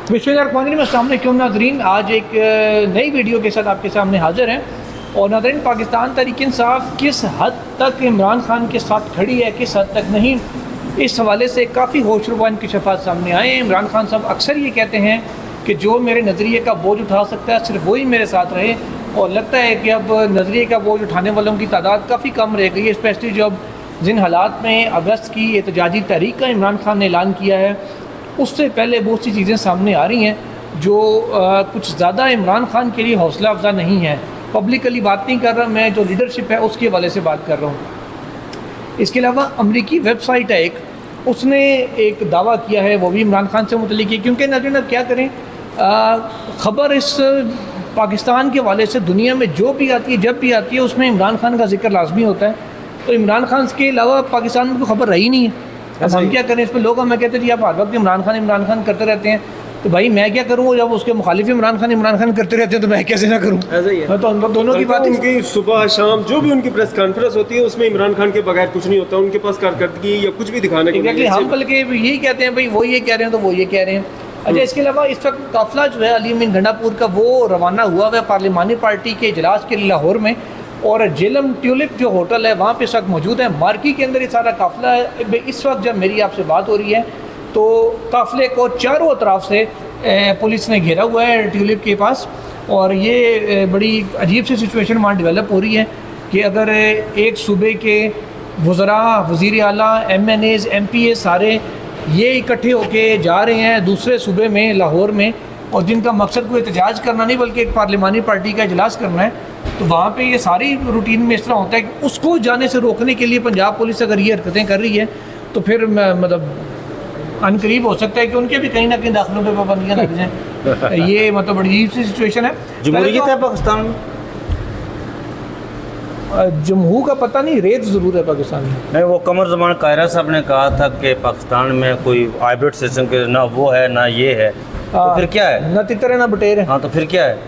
बिस्मिल्लाहिर्रहमानिर्रहीम, अस्सलाम वालेकुम नाज़रीन। आज एक नई वीडियो के साथ आपके सामने हाज़िर हैं। और नाज़रीन, पाकिस्तान तहरीक इंसाफ किस हद तक इमरान खान के साथ खड़ी है, किस हद तक नहीं, इस हवाले से काफ़ी होशरुबा इंकशाफात सामने आए हैं। इमरान खान साहब अक्सर ये कहते हैं कि जो मेरे नज़रिए का बोझ उठा सकता है सिर्फ वही मेरे साथ रहे, और लगता है कि अब नज़रिए का बोझ उठाने वालों की तादाद काफ़ी कम रह गई है। स्पेशली जब जिन हालात में अगस्त की एहतजाजी तहरीक का इमरान खान ने ऐलान किया है, उससे पहले बहुत सी चीज़ें सामने आ रही हैं जो कुछ ज़्यादा इमरान खान के लिए हौसला अफजा नहीं है। पब्लिकली बात नहीं कर रहा मैं, जो लीडरशिप है उसके हवाले से बात कर रहा हूँ। इसके अलावा अमरीकी वेबसाइट है एक, उसने एक दावा किया है, वो भी इमरान खान से मुतल्लिक़ है। क्योंकि नाज़रीन अब क्या करें, ख़बर इस पाकिस्तान के हवाले से दुनिया में जो भी आती है, जब भी आती है, उसमें इमरान खान का जिक्र लाजमी होता है। तो इमरान खान के अलावा पाकिस्तान में कोई खबर रही नहीं है। अब हम क्या करें, इस पर लोग हमें कहते हैं जी आप हर वक्त इमरान खान करते रहते हैं, तो भाई मैं क्या करूँ जब उसके मुखालिफ इमरान खान करते रहते हैं, तो मैं कैसे ना करूँ। ऐसा ही है। तो हम दोनों की बात, उनकी सुबह शाम जो भी उनकी प्रेस कॉन्फ्रेंस होती है उसमें इमरान खान के बगैर कुछ नहीं होता, उनके पास कारकर्दगी या कुछ भी दिखाने को एग्जैक्टली हम बल्कि यही कहते हैं भाई वो ये कह रहे हैं तो वो ये कह रहे हैं। अच्छा, इसके अलावा इस वक्त काफिला जो है अली अमीन गंडापुर का वो रवाना हुआ है पार्लिमानी पार्टी के इजलास के लिए लाहौर में, और जेलम ट्यूलिप जो होटल है वहाँ पे इस वक्त मौजूद है। मार्की के अंदर ये सारा काफ़िला है। इस वक्त जब मेरी आपसे बात हो रही है तो काफ़िले को चारों तरफ से पुलिस ने घेरा हुआ है ट्यूलिप के पास, और ये बड़ी अजीब सी सिचुएशन वहाँ डेवलप हो रही है कि अगर एक सूबे के वज़रा, वज़ीर आला, MNAs, MPA सारे ये इकट्ठे होके जा रहे हैं दूसरे सूबे में लाहौर में, और जिनका मकसद कोई एहतजाज करना नहीं बल्कि एक पार्लिमानी पार्टी का इजलास करना है, तो वहाँ पे ये सारी रूटीन में इस तरह होता है कि उसको जाने से रोकने के लिए पंजाब पुलिस अगर ये हरकतें कर रही है तो फिर मतलब अनकरीब हो सकता है कि उनके भी कहीं ना कहीं दाखिलों पे पाबंदियाँ लग जाएँ। ये मतलब बड़ी अजीब सी सिचुएशन है। जमहूरियत है पाकिस्तान में, जमहूर का पता नहीं, रेत ज़रूर है पाकिस्तान में। नहीं, वो कमर ज़मान कायरा साहब ने कहा था कि पाकिस्तान में कोई हाइब्रिड सिस्टम के ना वो है ना ये है, तो फिर क्या है? ना तितर है ना बटेर है। हाँ, तो फिर क्या है?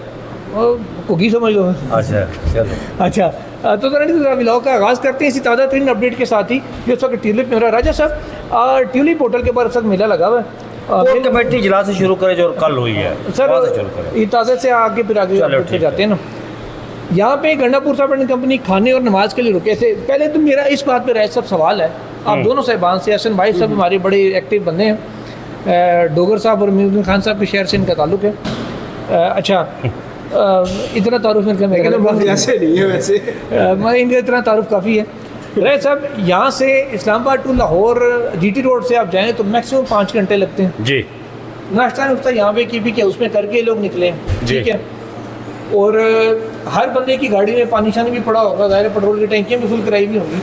कुकी समझ लो। अच्छा चलो। अच्छा, तो ज़रा व्लॉग का आगाज़ करते हैं इसी ताज़ा तरीन अपडेट के साथ ही। जो इस वक्त ट्यूलिप में हो रहा है, राजा साहब ट्यूलिप होटल के बाहर सब मेला लगा हुआ है। कमेटी इजलास से शुरू करे जो कल हुई है सर, ये ताज़ा से आगे फिर आगे जाते हैं ना। यहाँ पे गंडापुर साहब एंड कंपनी खाने और नमाज के लिए रुके थे। पहले तो मेरा इस बात पे सब सवाल है आप दोनों साहिबान से। हसन भाई साहब हमारे बड़े एक्टिव बंदे हैं, डोगर साहब और मीर खान साहब के शहर से इनका ताल्लुक है। अच्छा, इतना तारुफ ऐसे नहीं है वैसे इनका इतना तारुफ काफ़ी है। रहे साहब, यहाँ से Islamabad to Lahore GT road से आप जाएँ तो मैक्सिमम 5 घंटे लगते हैं जी। नाश्ता नुश्ता यहाँ पे की भी क्या उसमें करके लोग निकले, ठीक है। और हर बंदे की गाड़ी में पानी शानी भी पड़ा होगा, ज़ाहिर पेट्रोल की टैंकियाँ भी फुल कराई भी होंगी।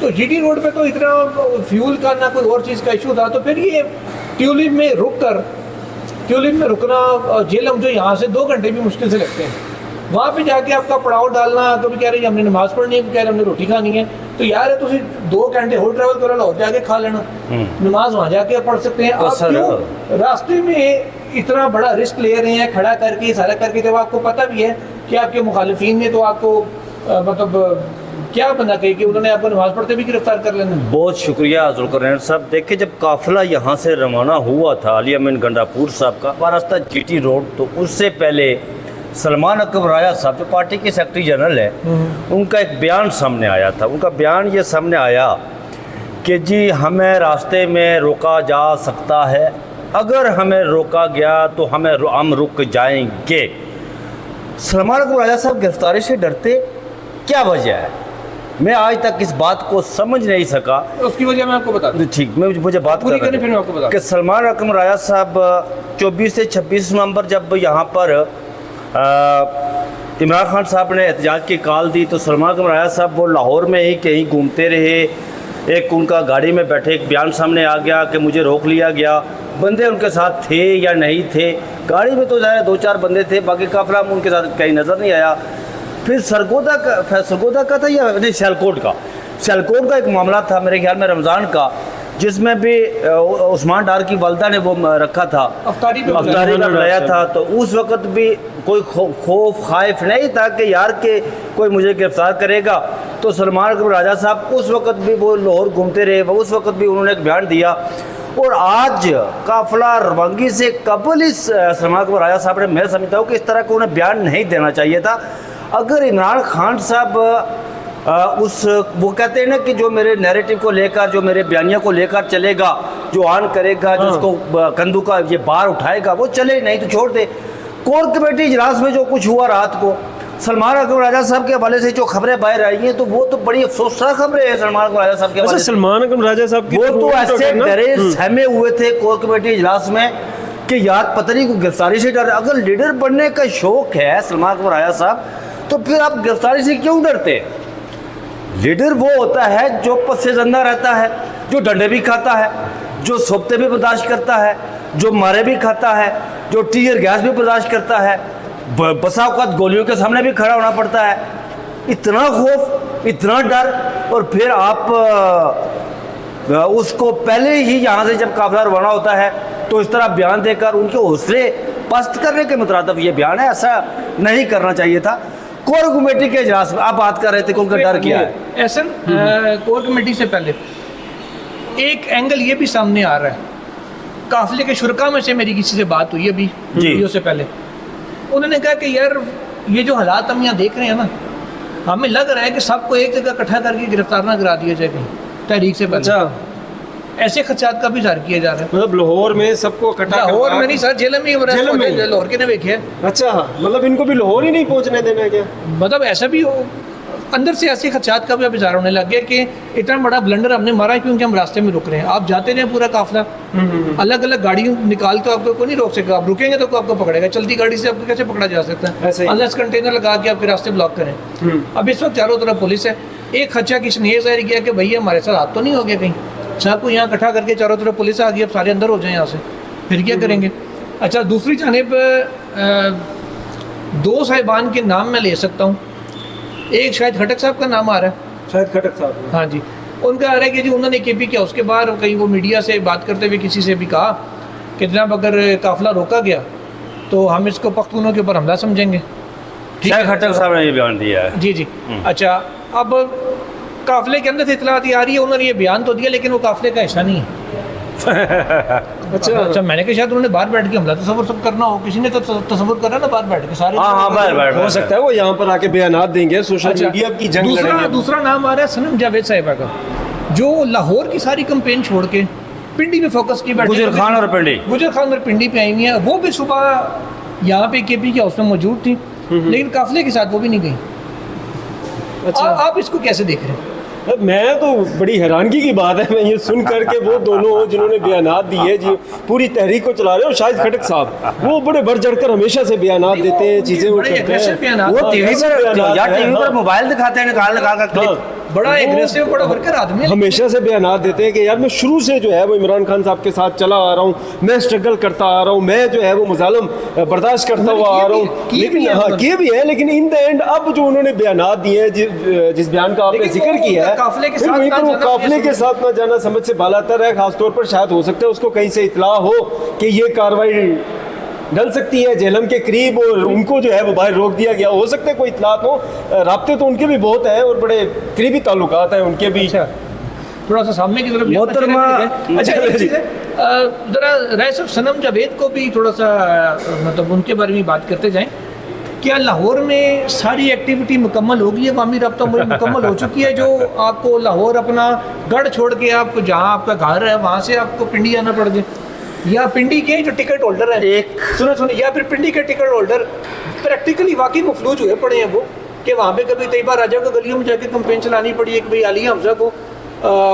तो GT रोड पे तो इतना फ्यूल का ना कोई और चीज़ का इशू था, तो फिर ये ट्यूलिप में रुकना जेलम जो यहाँ से 2 घंटे भी मुश्किल से लगते हैं। वहाँ पे जाके आपका पड़ाव डालना, कभी कह रहे हैं हमने नमाज़ पढ़नी है, कह रहे हमने रोटी खानी है, तो यार है तुम 2 घंटे और ट्रैवल करो, लाहौर जाके खा लेना, नमाज वहाँ जाके पढ़ सकते हैं। आप क्यों रास्ते में इतना बड़ा रिस्क ले रहे हैं, खड़ा करके सारा करके, जब आपको पता भी है कि आपके मुखालिफिन ने तो आपको मतलब क्या बना कही कि उन्होंने आपको नमाज पढ़ते भी गिरफ्तार कर लेना। बहुत शुक्रिया जुल्करनैन साहब। देखिए, जब काफिला यहाँ से रवाना हुआ था अली अमीन गंडापुर साहब का रास्ता GT रोड, तो उससे पहले सलमान अकबर राजा साहब जो पार्टी के सेक्रेटरी जनरल है, उनका एक बयान सामने आया था। उनका बयान ये सामने आया कि जी हमें रास्ते में रोका जा सकता है, अगर हमें रोका गया तो हम रुक जाएंगे। सलमान अकबर राजा साहब गिरफ्तारी से डरते, क्या वजह है? मैं आज तक इस बात को समझ नहीं सका। उसकी वजह मैं आपको बता दूं। ठीक, मुझे बात पूरी करनी, फिर मैं आपको बता कि सलमान अकबर राजा साहब 24 से 26 नवंबर जब यहाँ पर इमरान खान साहब ने एहतजाज की कॉल दी, तो सलमान अकबर राजा साहब वो लाहौर में ही कहीं घूमते रहे। एक उनका गाड़ी में बैठे एक बयान सामने आ गया कि मुझे रोक लिया गया। बंदे उनके साथ थे या नहीं थे, गाड़ी में तो ज़्यादा 2-4 बंदे थे, बाकी काफिला में उनके साथ कहीं नज़र नहीं आया। फिर सरगोदा का था या नहीं, सियालकोट का एक मामला था मेरे ख्याल में रमज़ान का, जिसमें भी उस्मान डार की वालदा ने वो रखा था, अफ्तारी का बुलाया था। तो उस वक़्त भी कोई खौफ नहीं था कि यार के कोई मुझे गिरफ्तार करेगा। तो सलमान अकबर राजा साहब उस वक़्त भी वो लाहौर घूमते रहे, उस वक़्त भी उन्होंने एक बयान दिया और आज काफिला रवानगी से कबल इस सलमान अकबर राजा साहब ने, मैं समझता हूँ कि इस तरह का उन्हें बयान नहीं देना चाहिए था। अगर इमरान खान साहब वो कहते हैं ना कि जो मेरे नैरेटिव को लेकर, जो मेरे बयानिया को लेकर चलेगा, जो ऑन करेगा, जो उसको कंधों का ये बार उठाएगा, वो चले, नहीं तो छोड़ दे। कोर कमेटी इजलास में जो कुछ हुआ रात को, सलमान अकबर राजा साहब के हवाले से जो खबरें बाहर आई हैं, तो वो तो बड़ी अफसोसनाक खबरें हैं सलमान अकबर राजा साहब के हवाले से। सलमान अकबर राजा साहब की वो तो ऐसे डरे सहमे हुए थे कोर कमेटी इजलास में कि यार पता नहीं कोई गिरफ्तारी से डर। अगर लीडर बनने का शौक है सलमान अकबर राजा साहब, तो फिर आप गिरफ्तारी से क्यों डरते? लीडर वो होता है जो पस्से ज़िंदा रहता है, जो डंडे भी खाता है, जो सोबते भी बर्दाश्त करता है, जो मारे भी खाता है, जो टीयर गैस भी बर्दाश्त करता है, बसा औकात गोलियों के सामने भी खड़ा होना पड़ता है। इतना खौफ, इतना डर, और फिर आप उसको पहले ही यहाँ से जब काफिला रवाना होता है तो इस तरह बयान देकर उनके हौसले पस्त करने के मुताबिक ये बयान है। ऐसा नहीं करना चाहिए था। कोर कमेटी के इजलास में आप बात कर रहे थे कि उनका डर क्या है? एहसन, कोर कमेटी से पहले एक एंगल ये भी सामने आ रहा है। काफिले के शुरका में से मेरी किसी से बात हुई अभी वीडियो से पहले, उन्होंने कहा कि यार ये जो हालात हम यहाँ देख रहे हैं ना, हमें लग रहा है कि सबको एक जगह इकट्ठा करके गिरफ्तार ना करा दिया जाए कहीं तहरीक से पहले। अच्छा, ऐसे खदशात का भी इज़हार किया जा रहा है। मतलब लाहौर में सबको इकट्ठा, लाहौर में नहीं सर, जेल में लाहौर के ने देखे। अच्छा, मतलब इनको भी लाहौर ही नहीं पहुंचने देना है क्या? मतलब ऐसा भी हो, अंदर से ऐसे खदशात का भी अब इज़हार होने लग गया कि इतना बड़ा ब्लंडर हमने मारा क्योंकि हम रास्ते में रुक रहे हैं। आप जाते रहे पूरा काफिला, अलग अलग गाड़ियों निकाल तो आपको कोई नहीं रोक सकेगा। आप रुकेंगे तो आपको पकड़ेगा। चलती गाड़ी से आपको कैसे पकड़ा जा सकता है? अनलेस कंटेनर लगा के आपके रास्ते ब्लॉक करें। अब इस वक्त चारों तरफ पुलिस है। एक खदशा किसी ने ये जाहिर किया कि भैया हमारे साथ हाथ तो नहीं हो गया कहीं, सबको यहाँ इकट्ठा करके चारों तरफ पुलिस आ गई, अब सारे अंदर हो जाए यहाँ से, फिर क्या करेंगे? अच्छा, दूसरी जानिब दो साहिबान के नाम मैं ले सकता हूँ। एक शायद खटक साहब का नाम आ रहा है, शायद खटक साहब, हाँ जी, उनका आ रहा है कि जी उन्होंने केपी किया। उसके बाद कहीं वो मीडिया से बात करते हुए किसी से भी कहा कि जनाब अगर काफिला रोका गया तो हम इसको पख्तूनों के ऊपर हमला समझेंगे। शायद खट्टर साहब ने ये बयान दिया है। जी जी। अच्छा, अब काफिले के अंदर से इतलात आ रही है, उन्होंने ये बयान तो दिया लेकिन वो काफिले का हिस्सा नहीं है। अच्छा, मैंने कहा शायद उन्होंने बाहर बैठ के हमला तस्वुर करना हो, किसी ने तो तस्वुर करा ना बाहर बैठ के सारे। हाँ, बाहर हो सकता है वो यहाँ पर आके बयानात देंगे, सोशल मीडिया की जंग लड़ेंगे। दूसरा नाम आ रहा है सनम जावेद साहिबा का, जो लाहौर की सारी कंपेन छोड़ के पिंडी में फोकस की बैठी। गुजर खान और पिंडी पे आई हुई है। वो भी सुबह यहाँ पे केपी के हाउस में मौजूद थी, लेकिन काफिले के साथ वो भी नहीं गई। अच्छा, आप इसको कैसे देख रहे हैं? मैं तो बड़ी हैरानगी की बात है, मैं ये सुन करके वो दोनों जिन्होंने बयानात दिए जी पूरी तहरीक को चला रहे हो, शाहिद खटक साहब, वो बड़े बढ़ चढ़कर हमेशा से बयानात देते हैं, चीजें वो करते हैं। वो टीवी पर मोबाइल दिखाते हैं निकाल कर क्लिप, बड़ा एग्रेसिव, बड़ा वर्कर आदमी है। हमेशा से बयानात देते हैं कि यार मैं शुरू से जो है वो इमरान खान साहब के साथ चला आ रहा हूँ, मैं स्ट्रगल करता आ रहा हूँ, मैं जो है वो मुजालम बर्दाश्त करता हुआ आ रहा हूँ। लेकिन हाँ, किए भी है, लेकिन इन द एंड अब जो उन्होंने बयानात दिए हैं, जिस बयान का आपने जिक्र किया है, फिर वहीं पर वो काफिले के साथ ना जाना समझ से बालातर है। खासतौर पर शायद हो सकता है उसको कहीं से इतला हो कि ये कार्रवाई डल सकती है जेहलम के करीब, और उनको जो है वो बाहर रोक दिया गया। हो सकता है कोई इतलात हो, राब्ते तो उनके भी बहुत हैं और बड़े करीबी ताल्लुकात हैं उनके भी। थोड़ा सा सामने की तरफ मोहतरमा। अच्छा, एक चीज़ है, ज़रा राय साहब सनम जावेद को भी थोड़ा सा मतलब उनके बारे में बात करते जाएं। क्या लाहौर में सारी एक्टिविटी मुकम्मल हो गई है? अवामी रब्ता मुकम्मल हो चुकी है? जो आपको लाहौर अपना गढ़ छोड़ के आपको जहाँ आपका घर है वहाँ से आपको पिंडी आना पड़ गया, या पिंडी के जो टिकट होल्डर है एक सुनो या फिर पिंडी के टिकट होल्डर प्रैक्टिकली वाकई मफलूज हुए पड़े हैं वो, कि वहाँ पे कभी कई बार राजा को गलियों में जाके कंपेन चलानी पड़ी है कि भाई आलिया हमजा को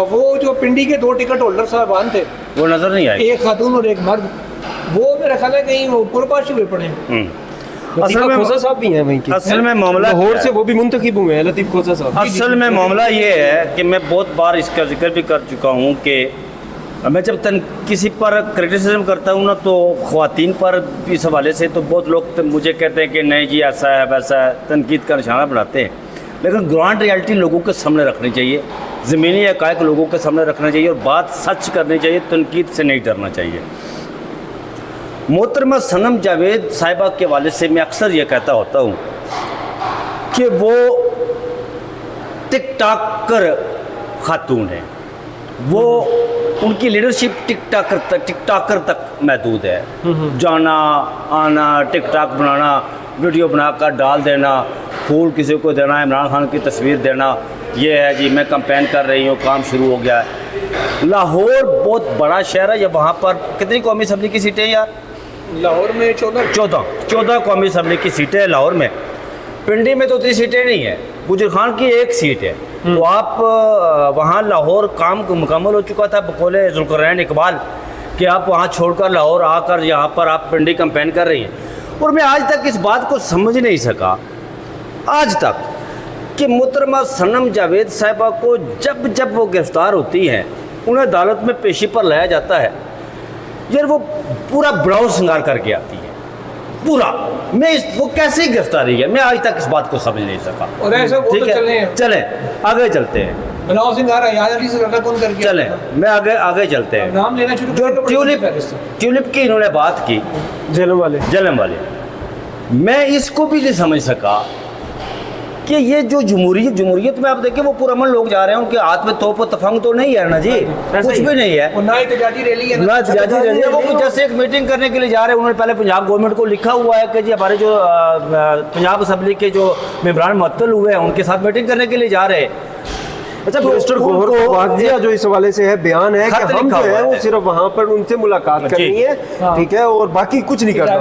वो जो पिंडी के दो टिकट होल्डर साहबान थे वो नजर नहीं आए, एक खातून और एक मर्द, वो मेरा ख्याल है कहीं वो पुरपाश हुए पड़े हैं। असल में खोसा साहब भी हैं वहीं के, असल में मामला लाहौर से वो भी मुंतखब हुए हैं, लतीफ़ खोसा साहब। असल में मामला ये है कि मैं बहुत बार इसका जिक्र भी कर चुका हूँ कि मैं जब किसी पर क्रिटिसिज्म करता हूँ ना, तो ख़वातीन पर इस हवाले से तो बहुत लोग मुझे कहते हैं कि नहीं जी ऐसा है वैसा है, तनकीद का निशाना बनाते हैं। लेकिन ग्राउंड रियलिटी लोगों के सामने रखनी चाहिए, ज़मीनी हक़ाइक़ लोगों के सामने रखना चाहिए और बात सच करनी चाहिए, तनकीद से नहीं डरना चाहिए। मोहतरमा सनम जावेद साहिबा के हवाले से मैं अक्सर ये कहता होता हूँ कि वो टिक टाक कर खातून है, वो उनकी लीडरशिप टिकटॉकर तक महदूद है। जाना आना, टिकटॉक बनाना, वीडियो बनाकर डाल देना, फूल किसी को देना, इमरान खान की तस्वीर देना, ये है जी मैं कैंपेन कर रही हूँ, काम शुरू हो गया है। लाहौर बहुत बड़ा शहर है, ये वहाँ पर कितनी कौमी असम्बली की सीटें हैं यार? लाहौर में 14 कौमी असम्बली की सीटें हैं लाहौर में। पिंडी में तो उतनी सीटें नहीं है, गुजर खान की एक सीट है। तो आप वहाँ लाहौर काम मुकम्मल हो चुका था बकौले जुल्करनैन इकबाल कि आप वहाँ छोड़कर लाहौर आकर यहाँ पर आप पिंडी कैंपेन कर रही हैं। और मैं आज तक इस बात को समझ नहीं सका आज तक कि मुहतरमा सनम जावेद साहिबा को जब जब वो गिरफ़्तार होती हैं उन्हें अदालत में पेशी पर लाया जाता है, यार वो पूरा ब्राउज श्रृंगार करके आती है पूरा। वो कैसी गिरफ्तारी है, मैं आज तक इस बात को समझ नहीं सका। और ऐसा वो ठीक तो है, चले आगे चलते हैं। ब्राउज श्रृंगार याद अली से ज़्यादा कौन करके चले मैं आगे चलते हैं। नाम लेना शुरू जो करें ट्यूलिप की इन्होंने बात की, जलम वाले, मैं इसको भी नहीं समझ सका कि ये जो जमहूरियत में आप देखिए वो पुरअमन लोग जा रहे हैं, उनके हाथ में तोप तफंग तो नहीं है ना जी, कुछ भी नहीं है, और ना एहतजाजी रैली है, ना एहतजाजी रैली है। वो जैसे एक मीटिंग करने के लिए जा रहे हैं। उन्होंने पहले पंजाब गवर्नमेंट को लिखा हुआ है कि जी हमारे जो पंजाब असम्बली के जो मेंबरान मुअत्तल हुए हैं उनके साथ मीटिंग करने के लिए जा रहे हैं। अच्छा, मिनिस्टर गौहर को वाक़िया जो इस हवाले से है बयान है कि हम जो है वो सिर्फ वहाँ पर उनसे मुलाकात करनी है, ठीक है, और बाकी कुछ नहीं करना।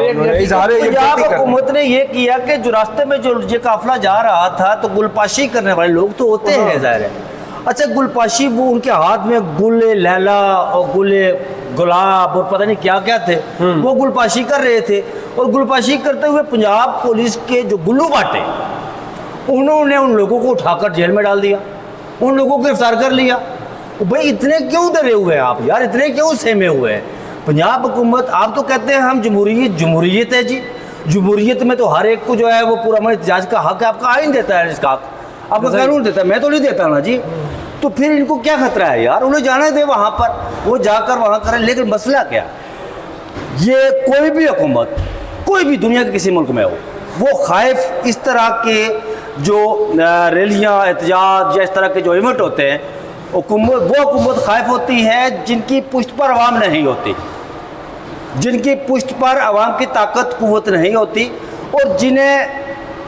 पंजाब हुकूमत ने ये किया कि जो रास्ते में जो ये काफिला जा रहा था तो गुलपाशी करने वाले लोग तो होते हैं, ज़ाहिर है। अच्छा, गुलपाशी वो उनके हाथ में गुल लैला और गुल गुलाब और पता नहीं क्या क्या थे, वो गुलपाशी कर रहे थे। और गुलपाशी करते हुए पंजाब पुलिस के जो गुल्लू बाटे उन्होंने उन लोगों को उठाकर जेल में डाल दिया, उन लोगों को गिरफ्तार कर लिया। भाई इतने क्यों डरे हुए हैं आप यार, इतने क्यों सहमे हुए हैं? पंजाब हुकूमत, आप तो कहते हैं हम जमहूरियत है जी, जमहूरियत में तो हर एक को जो है वो पूरा एहतजाज का हक है, आपका आइन देता है, इसका आपका कानून देता है, मैं तो नहीं देता ना जी। तो फिर इनको क्या खतरा है यार? उन्हें जाने दे वहाँ पर, वो जाकर वहाँ करें। लेकिन मसला क्या, ये कोई भी हुकूमत कोई भी दुनिया के किसी मुल्क में हो, वो खाइफ इस तरह के जो रैलियाँ एहतजाज या इस तरह के जो इवेंट होते हैं, वो हुकूमत खाइफ होती है जिनकी पुष्ट पर आवाम नहीं होती, जिनकी पुष्ट पर आवाम की ताकत कुव्वत नहीं होती, और जिन्हें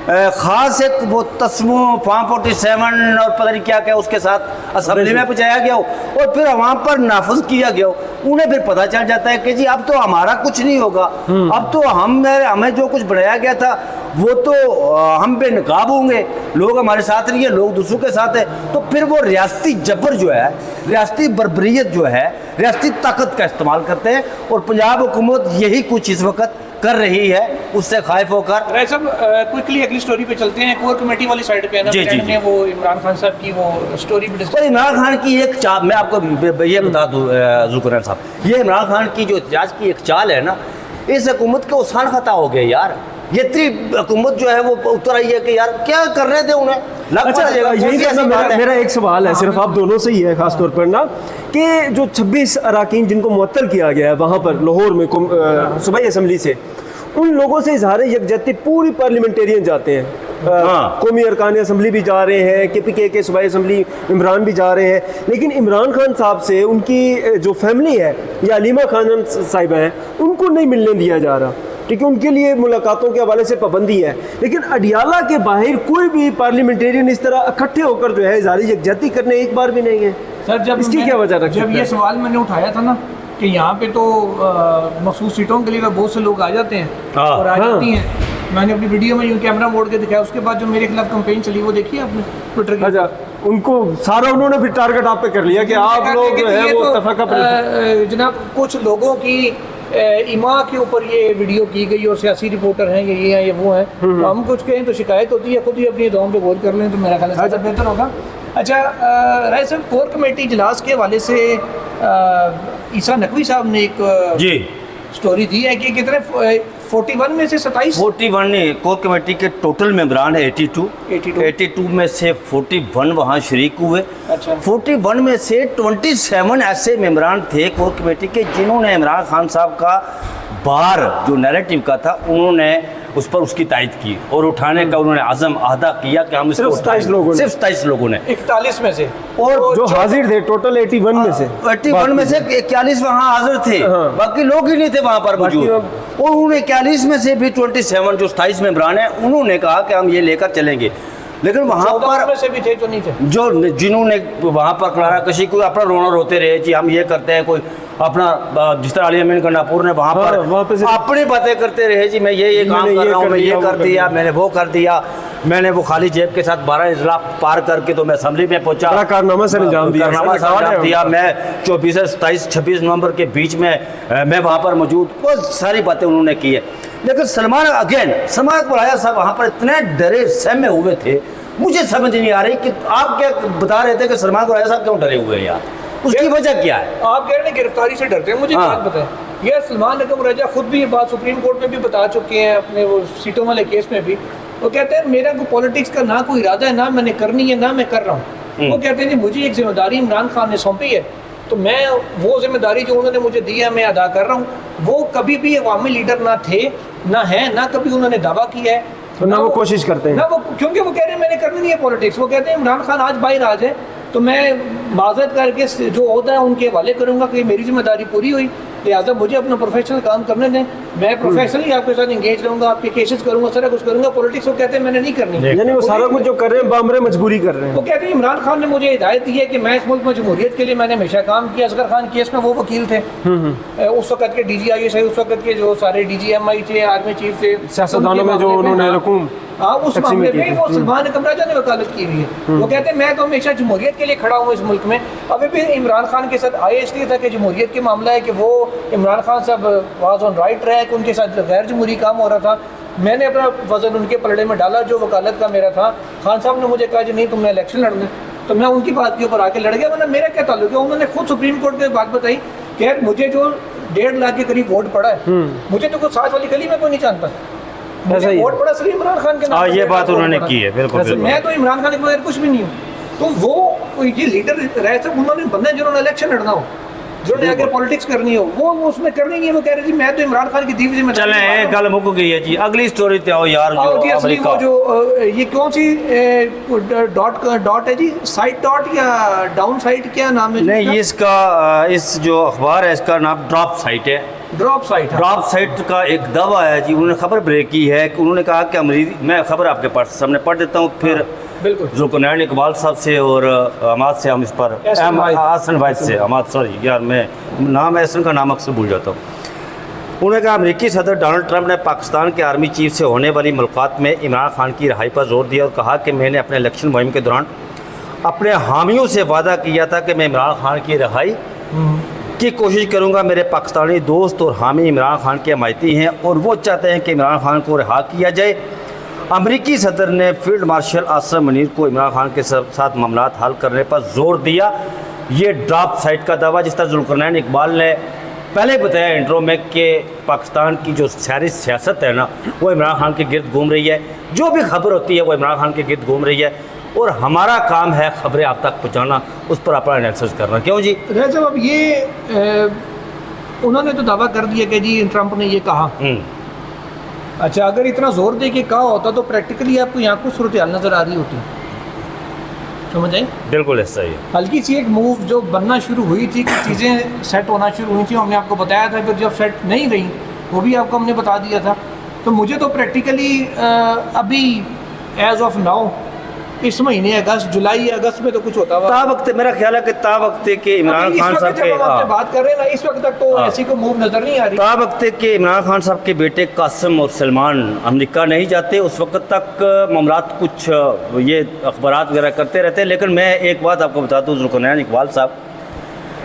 ख़ास एक वो तस्मो फॉर्म 47 और पता नहीं क्या क्या उसके साथ असम्बली में पहुँचाया गया हो और फिर आवाम पर नाफज किया गया हो। उन्हें फिर पता चल जाता है कि जी अब तो हमारा कुछ नहीं होगा, अब तो हमें जो कुछ बनाया गया था वो तो हम बेनकाब होंगे, लोग हमारे साथ नहीं है, लोग दूसरों के साथ है। तो फिर वो रियासती जबर जो है, रियासती बर्बरियत जो है, रियासती ताकत का इस्तेमाल करते हैं। और पंजाब हुकूमत यही कुछ इस वक्त कर रही है, उससे खाइफ होकर। सब क्विकली अगली स्टोरी पे चलते हैं। कोर कमेटी वाली साइड पे है ना, जी। वो इमरान खान साहब की वो स्टोरी भी डिस्कस। इमरान खान की एक चाल मैं आपको ये बता दूं जुल्करनैन साहब, ये इमरान खान की जो एहतजाज की एक चाल है ना, इस हुकूमत के उसान खता हो गए यार। ये इतनी हुकूमत जो है वो उतर आई है कि यार क्या कर रहे थे उन्हें। अच्छा, यही मेरा एक सवाल है सिर्फ आप दोनों से ही है, खास तौर पर ना, कि जो 26 अरकान जिनको मुअत्तल किया गया है वहाँ पर लाहौर में सूबाई असम्बली से, उन लोगों से इजहार यकजहती पूरी पार्लियामेंटेरियन जाते हैं, कौमी अरकान असम्बली भी जा रहे हैं, KPK के सूबाई असम्बली इमरान भी जा रहे हैं, लेकिन इमरान खान साहब से उनकी जो फैमिली है या अलीमा खान साहिबा हैं उनको नहीं मिलने दिया जा रहा, ठीक है, उनके लिए मुलाकातों के हवाले से पाबंदी है। लेकिन अडियाला के बाहर कोई भी पार्लियामेंटेरियन इस तरह इकट्ठे होकर जो है इजहार यकजहती करने एक बार भी नहीं है। सर, जब इसकी क्या वजह रखती है? जब ये सवाल मैंने उठाया था ना कि यहाँ पे तो मखसूस सीटों के लिए बहुत से लोग आ जाते हैं और आ जाती हैं, मैंने अपनी वीडियो में यूँ कैमरा मोड़ के दिखाया। उसके बाद जो मेरे खिलाफ कंपेन चली वो देखिए आपने ट्विटर की। अच्छा, उनको सारा उन्होंने फिर टारगेट आप पे कर लिया कि आप लोग जो है वो तफरका जनाब, कुछ लोगों की इमा के ऊपर ये वीडियो की गई और सियासी रिपोर्टर हैं, ये हैं, ये वो हैं, तो हम कुछ कहें तो शिकायत होती है, खुद ही अपनी दौम पे गौर कर लें तो मेरा ख्याल है ज़्यादा बेहतर होगा। अच्छा, राय साहब, कोर कमेटी इजलास के हवाले से ईसा नकवी साहब ने एक जी स्टोरी दी है कि कितने 41 में से 41 ने कोर कमेटी के टोटल मेंबरान है 82 में से 41 वहाँ शरीक हुए। अच्छा। 41 में से 27 ऐसे मेंबरान थे कोर कमेटी के जिन्होंने इमरान खान साहब का बार जो नैरेटिव का था उन्होंने उस पर उसकी तायद की और उठाने का उन्होंने आज़म अहदा किया कि हम इसको सिर्फ 27 लोगों ने। सिर्फ 27 लोगों ने 41 में से और जो हाजिर थे टोटल 81 में से 81 में से 41 वहाँ हाजिर थे, हाँ। बाकी लोग ही नहीं थे वहाँ पर मौजूद। और उन्होंने 41 में से भी 27 जो 27 मेंबरान हैं उन्होंने कहा कि हम ये लेकर चलेंगे, लेकिन वहाँ 14 में पर से भी थे जो नहीं थे। जो जिन्होंने वहाँ पर करारा कशी कोई अपना रोना रोते रहे जी हम ये करते हैं, कोई अपना जिस तरह अली अमीन गंडापुर ने वहाँ हाँ, वहाँ पे पर से अपनी बातें करते रहे जी मैं ये काम मैंने कर ये रहा हूँ, कर मैं दिया, ये वो कर कर दिया, दिया। मैंने वो कर दिया, मैंने वो खाली जेब के साथ 12 इजला पार करके तो मैं असेंबली में पहुंचा, बड़ा कारनामा सर अंजाम दिया, कारनामा सर, अंजाम है दिया। मैं 24 से 27 26 नवंबर के बीच में मैं वहाँ पर मौजूद, बहुत सारी बातें उन्होंने की है। लेकिन सलमान कुराया साहब वहाँ पर इतने डरे सहमे हुए थे, मुझे समझ नहीं आ रही कि आप क्या बता रहे थे कि सलमान कुराया साहब क्यों डरे हुए हैं यार, उसकी वजह क्या है? आप कह रहे हैं गिरफ्तारी से डरते हैं, मुझे हाँ। बात बताएं। यह सलमान अकबर रजा खुद भी ये बात सुप्रीम कोर्ट में भी बता चुके हैं अपने वो सीटों वाले केस में भी। वो कहते हैं मेरा कोई पॉलिटिक्स का ना कोई इरादा है, ना मैंने करनी है, ना मैं कर रहा हूँ। वो कहते हैं जी मुझे एक जिम्मेदारी इमरान खान ने सौंपी है, तो मैं वो जिम्मेदारी जो उन्होंने मुझे दी है मैं अदा कर रहा हूँ। वो कभी भी अवामी लीडर ना थे, ना है, ना कभी उन्होंने दावा किया है, तो ना वो कोशिश करते हैं ना वो, क्योंकि वो कह रहे हैं मैंने करनी नहीं है पॉलिटिक्स। वो कहते हैं इमरान खान आज बाहर आ जाए तो मैं माजरत करके जो होता है उनके हवाले करूंगा कि मेरी जिम्मेदारी पूरी हुई, लिहाजा मुझे अपना प्रोफेशनल काम करने दें, मैं प्रोफेशनली आपके साथ इंगेज रहूंगा, आपके केसेस करूंगा, सारा कुछ करूंगा। पॉलिटिक्स वो कहते हैं मैंने नहीं करनी। यानी वो सारा कुछ जो कर रहे हैं बामरे मजबूरी कर रहे वो हैं। कहते हैं इमरान खान ने मुझे हिदायत दी है कि मैं इस मुल्क में जमहूरियत के लिए मैंने हमेशा काम किया। असगर खान केस में वो वकील थे, उस वक्त के DGI से, उस वक्त के जो सारे DGMI थे, आर्मी चीफ थे, सियासतदानों में जो उन्होंने रकूम हाँ उस तकसीम मामले की में थी। वो सलमान अकबर रजा ने वकालत की हुई है। वो कहते हैं मैं तो हमेशा जमहूरियत के लिए खड़ा हूँ इस मुल्क में। अभी भी इमरान खान के साथ आए इसलिए था कि जमहूरियत के मामला है कि वो इमरान खान साहब वाज ऑन राइट ट्रैक, उनके साथ गैर जमहूरी काम हो रहा था। मैंने अपना वजन उनके पलड़े में डाला जो वकालत का मेरा था। खान साहब ने मुझे कहा जी नहीं तुमने इलेक्शन लड़ना, तो मैं उनकी बात के ऊपर आके लड़ गया, वरना मेरा क्या ताल्लुक है। उन्होंने खुद सुप्रीम कोर्ट में बात बताई कि यार मुझे जो 1.5 लाख के करीब वोट पड़ा है, मुझे तो कोई साथ वाली गली में कोई नहीं जानता, ऐसा मुझे ही है। वोट पड़ा सिर्फ इमरान खान के नाम हाँ पे ये मेरा बात वोट उन्होंने पड़ा। की है, बिल्कुल ऐसे बिल्कुल। मैं तो इमरान खान के बगैर कुछ भी नहीं हूँ। तो वो ये लीडर रहे थे, उन्होंने बंदे जिन्होंने इलेक्शन लड़ना हो, जिन्होंने अगर पॉलिटिक्स करनी हो, वो उसमें करनी नहीं है। वो कह रहे जी मैं तो इमरान खान की दी हुई जिम्मेदारी चलें निभा रहा हूँ। गल मुक गई है जी, अगली स्टोरी पे आओ यार। आओ जी, जो असली वो अमेरिका जो ये कौन सी डॉट है जी, साइड डॉट या डाउन साइड, क्या नाम है नहीं, इसका इस जो अखबार है इसका नाम ड्रॉप साइट है। Drop side. ड्रॉप साइट का एक दावा है जी, उन्होंने खबर ब्रेक की है कि उन्होंने कहा कि अमरीकी, मैं खबर आपके पास सामने पढ़ देता हूँ, फिर बिल्कुल जुल्करनैन इकबाल साहब से और अमाद से हम इस पर हसन वाइद से अमाद, सॉरी यार मैं नाम एहसन का नाम अक्सर भूल जाता हूँ। उन्होंने कहा अमेरिकी सदर डोनाल्ड ट्रंप ने पाकिस्तान के आर्मी चीफ से होने वाली मुलाकात में इमरान खान की रिहाई पर जोर दिया और कहा कि मैंने अपने इलेक्शन मुहिम के दौरान अपने हामियों से वादा किया था कि मैं इमरान खान की रिहाई की कोशिश करूंगा। मेरे पाकिस्तानी दोस्त और हामी इमरान खान के हमायती हैं और वो चाहते हैं कि इमरान खान को रिहा किया जाए। अमरीकी सदर ने फील्ड मार्शल आसिम मुनीर को इमरान खान के साथ मामलात हल करने पर जोर दिया। ये ड्रॉप साइट का दावा, जिस तरह जुल्करनैन इकबाल ने पहले बताया इंट्रो में कि पाकिस्तान की जो सारी सियासत है ना वो इमरान खान के गिर्द घूम रही है, जो भी खबर होती है वो इमरान खान के गिर्द घूम रही है और हमारा काम है खबरें आप तक पहुँचाना, उस पर अपना एनालिसिस करना। क्यों जी? साहब अब ये उन्होंने तो दावा कर दिया कि जी ट्रंप ने ये कहा। अच्छा, अगर इतना जोर दे के कहा होता तो प्रैक्टिकली आपको यहाँ कुछ सूरत हाल नजर आ रही होती, समझ आई? बिल्कुल ऐसा ही है। हल्की सी एक मूव जो बनना शुरू हुई थी कि चीज़ें सेट होना शुरू हुई थी, हमने आपको बताया था। फिर जब सेट नहीं रही वो भी आपको हमने बता दिया था। तो मुझे तो प्रैक्टिकली अभी एज ऑफ नाउ इस महीने अगस्त, जुलाई अगस्त में तो कुछ होता हुआ ता वक्त मेरा ख्याल है कि ता वक्त के इमरान खान साहब के, जब हम आपसे बात कर रहे हैं ना, इस वक्त तक तो ऐसी कोई मूव नजर नहीं आ रही। ता वक्त के इमरान खान साहब के बेटे कासिम और सलमान अमेरिका नहीं जाते, उस वक्त तक मामलात कुछ ये अखबारात वगैरह करते रहते हैं। लेकिन मैं एक बात आपको बताता हूँ, जुल्करनैन इकबाल साहब,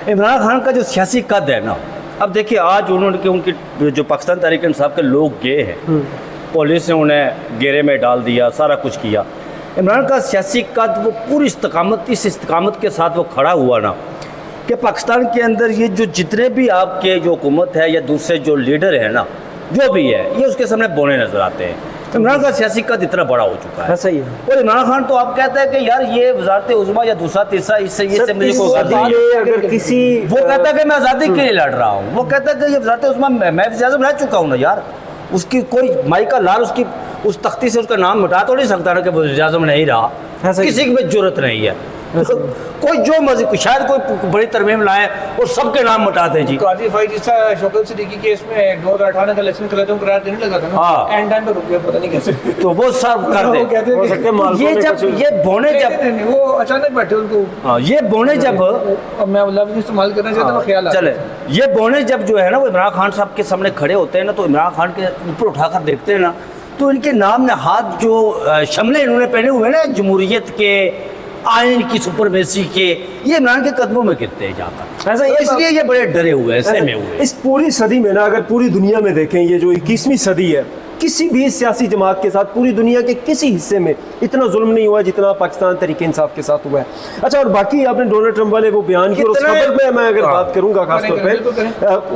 इमरान खान का जो सियासी कद है ना, अब देखिए आज उन्होंने कि उनकी जो पाकिस्तान तहरीक इंसाफ के लोग गए हैं, पुलिस ने उन्हें घेरे में डाल दिया, सारा कुछ किया। इमरान का सियासी कद वो पूरी इस इस्तकामत के साथ वो खड़ा हुआ ना कि पाकिस्तान के अंदर ये जो जितने भी आपके जो हुकूमत है या दूसरे जो लीडर है ना, जो भी है, ये उसके सामने बोने नज़र आते हैं। इमरान का सियासी कद इतना बड़ा हो चुका है। ऐसा ही है। और इमरान खान तो आप कहते हैं कि यार ये वजारत उज़्मा या दूसरा तीसरा इससे ये से मुझे को अगर किसी वो कहता है कि मैं आज़ादी के लिए लड़ रहा हूँ, वो कहता है कि ये वजारत उज़्मा मैं वज़ीर-ए-आज़म रह चुका हूँ ना यार, उसकी कोई माई का लाल उसकी उस तख्ती से उसका नाम मिटा तो नहीं सकता ना कि वज़ीर आज़म नहीं रहा, किसी की भी जरूरत नहीं है। तो कोई जो मर्जी शायद कोई बड़ी तरमीम लाए और सबके नाम मिटाते जी। काजी भाई जिस शौकत सिद्दीकी केस में 2018 का इलेक्शन करार देने लगा था ना, हाँ। एंड टाइम पे रुक गया, पता नहीं कैसे। तो वो सब कर दे। हो सकता है मालकों ये ने जब कुछ- ये बोने जब नहीं, वो अचानक बैठे उनको, हाँ, ये बोने जब अब मैं लफ्ज़ इस्तेमाल करना चाहता हूँ, ख्याल चले ये बोने जब जो है ना वो इमरान खान साहब के सामने खड़े होते हैं ना, तो इमरान खान के ऊपर उठाकर देखते हैं ना, तो इनके नाम ने हाथ जो शमले इन्होंने पहने हुए ना जमहूरियत के, आइन की सुपरमेसी के, ये इमरान के कदमों में गिरते हैं जाकर। ऐसा तो इसलिए ये बड़े डरे हुए हैं, सहमे हुए हैं। इस पूरी सदी में ना अगर पूरी दुनिया में देखें, ये जो 21वीं सदी है, किसी भी सियासी जमात के साथ पूरी दुनिया के किसी हिस्से में इतना जुल्म नहीं हुआ जितना पाकिस्तान तहरीक इंसाफ के साथ हुआ है। अच्छा, और बाकी आपने डोनाल्ड ट्रंप वाले वो बयान की, और उस खबर पे मैं अगर बात करूंगा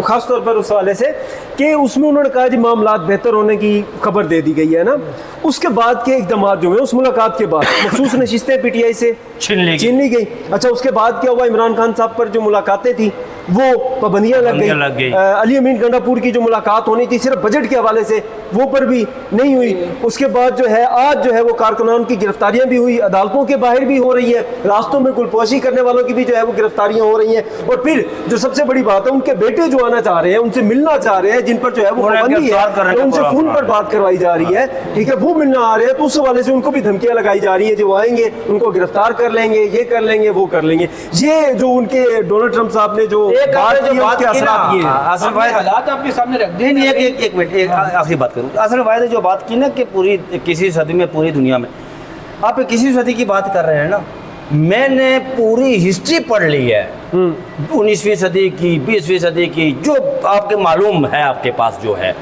खासतौर पर उस हवाले से कि उसमें उन्होंने कहा जी मामलात बेहतर होने की खबर दे दी गई है ना, उसके बाद के इकदाम जो है उस मुलाकात के बाद मखसूस नशिस्तें पीटीआई से छीन ली गई। अच्छा, उसके बाद क्या हुआ, इमरान खान साहब पर जो मुलाकातें थी वो पाबंदियां लग गई। अली अमीन गंडापुर की जो मुलाकात होनी थी सिर्फ बजट के हवाले से, वो पर भी नहीं हुई। उसके बाद जो है आज जो है वो कारकुनान की गिरफ्तारियां भी हुई, अदालतों के बाहर भी हो रही है, रास्तों में गुलपोशी करने वालों की भी जो है वो गिरफ्तारियां हो रही हैं। और फिर जो सबसे बड़ी बात है, उनके बेटे जो आना चाह रहे हैं, उनसे मिलना चाह रहे हैं, जिन पर जो है वो पाबंदी है, उनसे फोन पर बात करवाई जा रही है, ठीक है, वो मिलना आ रहे हैं, तो उस हवाले से उनको भी धमकियां लगाई जा रही है, जो आएंगे उनको गिरफ्तार कर लेंगे, ये कर लेंगे, वो कर लेंगे। ये जो उनके डोनाल्ड ट्रंप साहब ने जो बात की असरात ये हालात आपके सामने रख दिए। नहीं, एक मिनट, एक आखिरी बात करूँ। असल वायदे जो बात की ना कि पूरी किसी सदी में पूरी दुनिया में, आप किसी सदी की बात कर रहे हैं ना, मैंने पूरी हिस्ट्री पढ़ ली है 19वीं सदी की, 20वीं सदी की, जो आपके मालूम है आपके पास जो है।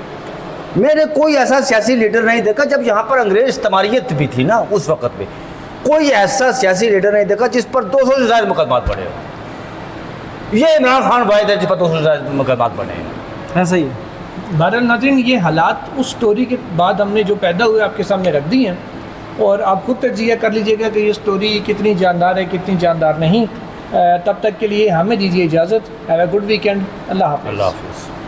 मैंने कोई ऐसा सियासी लीडर नहीं देखा, जब यहाँ पर अंग्रेज इस्तेमारियत भी थी ना उस वक़्त में, कोई ऐसा सियासी लीडर नहीं देखा जिस पर 200 से ज़्यादा मुकदमात पड़े हो। ये इमरान खान वाहिद है जिस पर 200 से ज़्यादा मुकदमात पड़े हैं। ऐसा ही है। बहरहाल नाज़रीन, ये हालात उस स्टोरी के बाद हमने जो पैदा हुए आपके सामने रख दी हैं, और आप खुद तजिया कर लीजिएगा कि ये स्टोरी कितनी जानदार है, कितनी जानदार नहीं। तब तक के लिए हमें दीजिए इजाज़त। Have a good weekend. अल्लाह हाफ़िज़। अल्लाह हाफ़िज़।